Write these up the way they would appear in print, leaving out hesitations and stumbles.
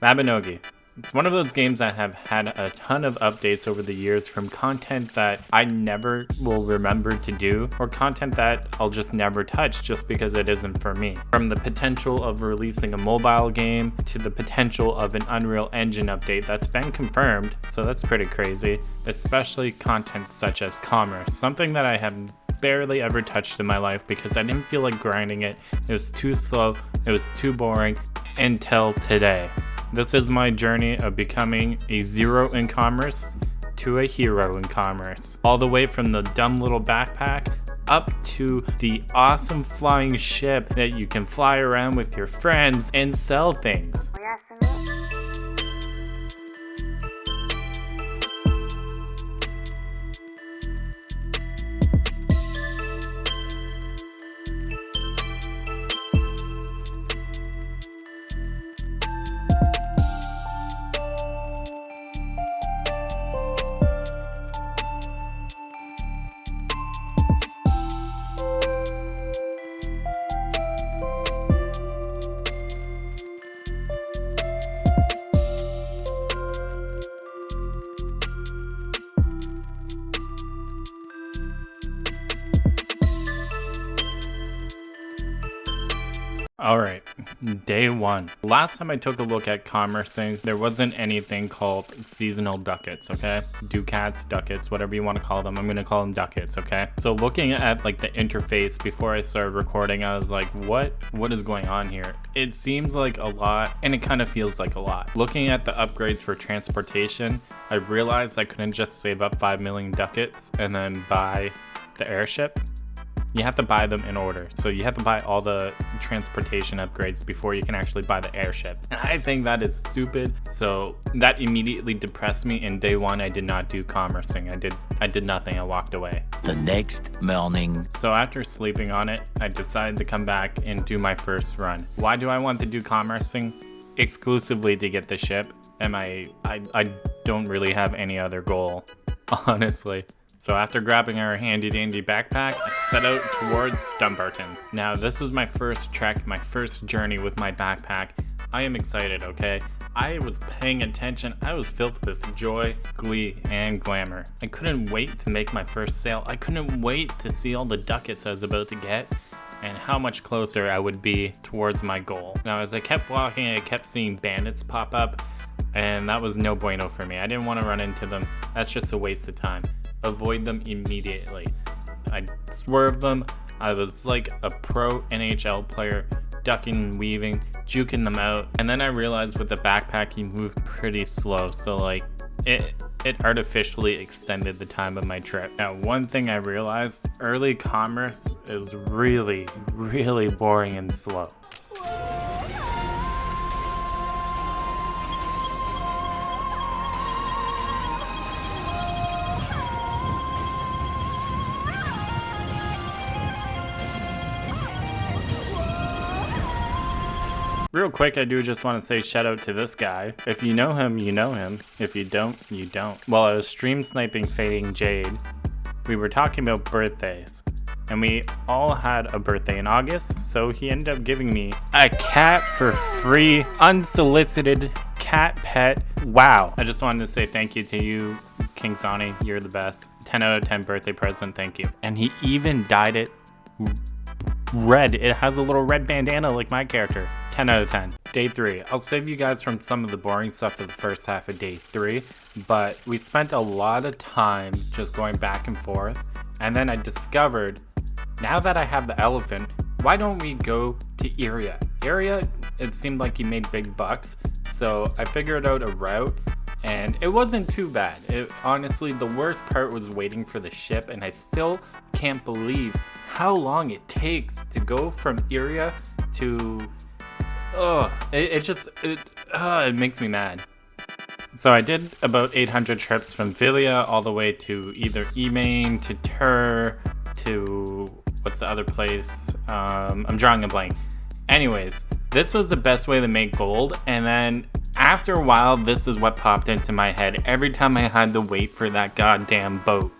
Mabinogi. It's one of those games that have had a ton of updates over the years, from content that I never will remember to do, or content that I'll just never touch just because it isn't for me. From the potential of releasing a mobile game to the potential of an Unreal Engine update that's been confirmed, so that's pretty crazy. Especially content such as commerce, something that I have barely ever touched in my life because I didn't feel like grinding it. It was too slow, it was too boring, until today. This is my journey of becoming a zero in commerce to a hero in commerce. All the way from the dumb little backpack up to the awesome flying ship that you can fly around with your friends and sell things. Alright, day one. Last time I took a look at commercing, there wasn't anything called seasonal ducats, okay? Ducats, ducats, whatever you want to call them. I'm gonna call them ducats, okay? So looking at like the interface before I started recording, I was like, what is going on here? It seems like a lot, and it kind of feels like a lot. Looking at the upgrades for transportation, I realized I couldn't just save up 5 million ducats and then buy the airship. You have to buy them in order. So you have to buy all the transportation upgrades before you can actually buy the airship. And I think that is stupid. So that immediately depressed me. And day one, I did not do commercing. I did nothing. I walked away. The next morning. So after sleeping on it, I decided to come back and do my first run. Why do I want to do commercing? Exclusively to get the ship. And I don't really have any other goal, honestly. So after grabbing our handy dandy backpack, I set out towards Dumbarton. Now this is my first trek, my first journey with my backpack. I am excited, okay? I was paying attention. I was filled with joy, glee, and glamour. I couldn't wait to make my first sale. I couldn't wait to see all the ducats I was about to get and how much closer I would be towards my goal. Now as I kept walking, I kept seeing bandits pop up, and that was no bueno for me. I didn't want to run into them. That's just a waste of time. Avoid them immediately. I swerved them. I was like a pro NHL player, ducking and weaving, juking them out. And then I realized with the backpack, you move pretty slow. So like it artificially extended the time of my trip. Now, one thing I realized, early commerce is really, really boring and slow. Real quick, I do just want to say shout out to this guy. If you know him, you know him. If you don't, you don't. While I was stream sniping Fading Jade, we were talking about birthdays. And we all had a birthday in August, so he ended up giving me a cat for free, unsolicited cat pet. Wow. I just wanted to say thank you to you, King Sonny. You're the best. 10 out of 10 birthday present, thank you. And he even dyed it red. It has a little red bandana like my character. 10 out of 10. Day 3. I'll save you guys from some of the boring stuff for the first half of day 3, but we spent a lot of time just going back and forth, and then I discovered, now that I have the elephant, why don't we go to Area? Area, it seemed like he made big bucks, so I figured out a route, and it wasn't too bad. Honestly, the worst part was waiting for the ship, and I still can't believe how long it takes to go from Area to... it makes me mad. So I did about 800 trips from Vilia all the way to either Emain to Tur to... what's the other place? I'm drawing a blank. Anyways, this was the best way to make gold, and then after a while, this is what popped into my head every time I had to wait for that goddamn boat.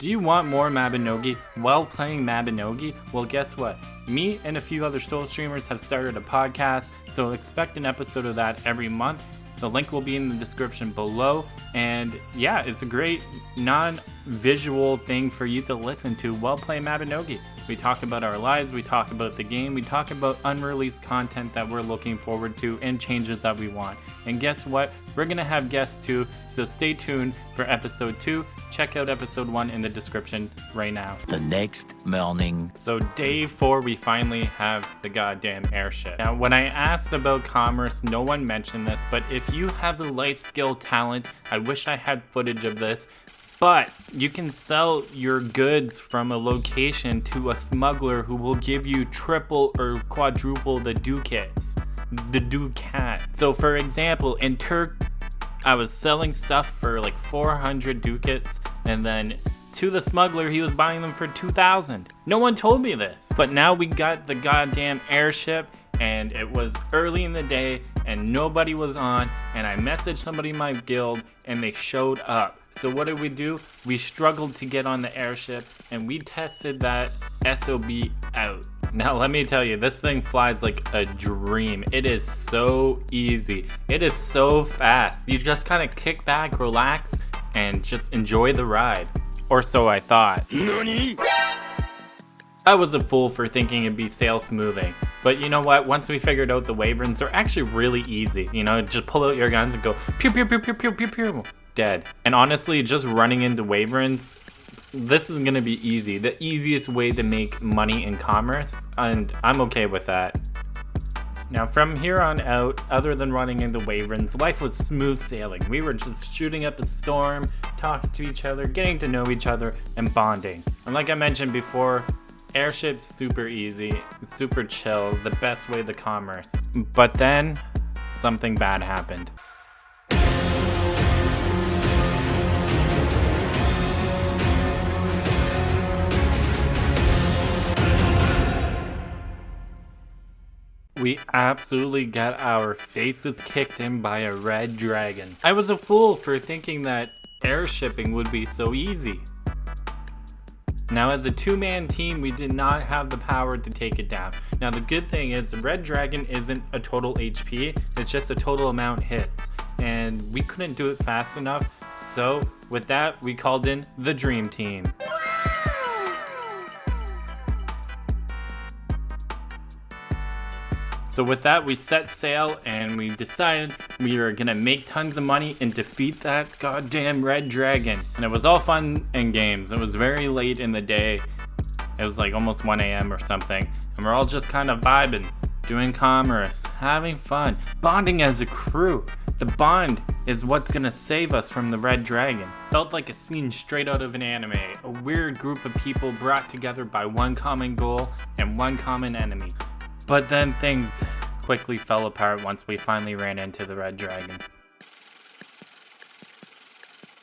Do you want more Mabinogi while playing Mabinogi? Well, guess what? Me and a few other solo streamers have started a podcast, so expect an episode of that every month. The link will be in the description below, and yeah, it's a great non-visual thing for you to listen to while playing Mabinogi. We talk about our lives, we talk about the game, we talk about unreleased content that we're looking forward to and changes that we want. And guess what? We're gonna have guests too, so stay tuned for episode 2. Check out episode 1 in the description right now. The next morning. So day 4, we finally have the goddamn airship. Now, when I asked about commerce, no one mentioned this, but if you have the life skill talent, I wish I had footage of this, but you can sell your goods from a location to a smuggler who will give you triple or quadruple the ducats. The ducat. So for example, in Turk, I was selling stuff for like 400 ducats, and then to the smuggler, he was buying them for 2,000. No one told me this. But now we got the goddamn airship, and it was early in the day, and nobody was on, and I messaged somebody in my guild, and they showed up. So what did we do? We struggled to get on the airship, and we tested that SOB out. Now let me tell you, this thing flies like a dream. It is so easy. It is so fast. You just kind of kick back, relax, and just enjoy the ride. Or so I thought. NANI? I was a fool for thinking it'd be sail smoothing. But you know what? Once we figured out the wyverns, they're actually really easy. You know, just pull out your guns and go pew pew pew pew pew pew pew. Dead. And honestly, just running into wyverns, this is gonna be easy. The easiest way to make money in commerce, and I'm okay with that. Now from here on out, other than running into wyverns, life was smooth sailing. We were just shooting up a storm, talking to each other, getting to know each other, and bonding. And like I mentioned before, airship's super easy, it's super chill, the best way to commerce. But then, something bad happened. We absolutely got our faces kicked in by a red dragon. I was a fool for thinking that airshipping would be so easy. Now as a 2-man team, we did not have the power to take it down. Now the good thing is the red dragon isn't a total HP, it's just a total amount hits. And we couldn't do it fast enough, so with that we called in the dream team. So with that, we set sail and we decided we were gonna make tons of money and defeat that goddamn red dragon. And it was all fun and games. It was very late in the day. It was like almost 1 a.m. or something. And we're all just kind of vibing, doing commerce, having fun, bonding as a crew. The bond is what's gonna save us from the red dragon. Felt like a scene straight out of an anime. A weird group of people brought together by one common goal and one common enemy. But then things quickly fell apart once we finally ran into the red dragon.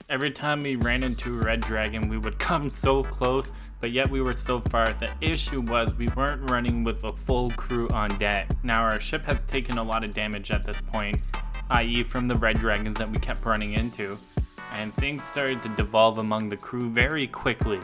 Every time we ran into a red dragon, we would come so close, but yet we were so far. The issue was we weren't running with a full crew on deck. Now our ship has taken a lot of damage at this point, i.e. from the red dragons that we kept running into, and things started to devolve among the crew very quickly.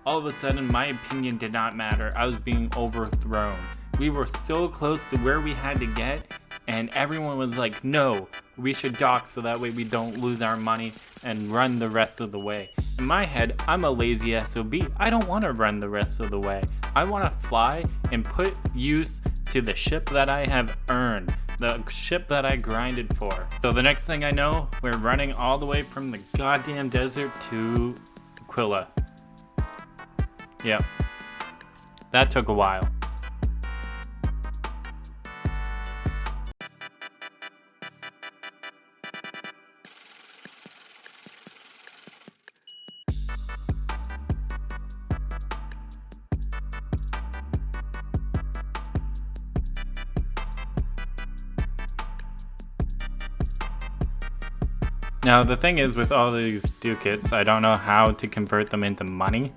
All of a sudden, my opinion did not matter. I was being overthrown. We were so close to where we had to get, and everyone was like, no, we should dock so that way we don't lose our money and run the rest of the way. In my head, I'm a lazy SOB. I don't want to run the rest of the way. I want to fly and put use to the ship that I have earned, the ship that I grinded for. So the next thing I know, we're running all the way from the goddamn desert to Aquila. Yep, that took a while. Now the thing is with all these ducats, I don't know how to convert them into money.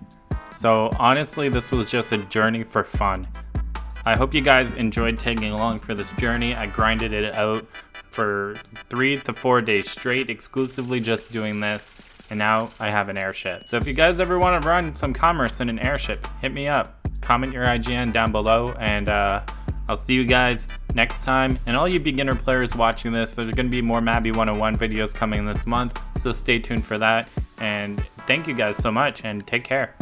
So honestly, this was just a journey for fun. I hope you guys enjoyed tagging along for this journey. I grinded it out for 3 to 4 days straight, exclusively just doing this. and now I have an airship. So if you guys ever want to run some commerce in an airship, hit me up. Comment your IGN down below, and I'll see you guys next time. And all you beginner players watching this, there's going to be more Mabby 101 videos coming this month, so stay tuned for that. And thank you guys so much, and take care.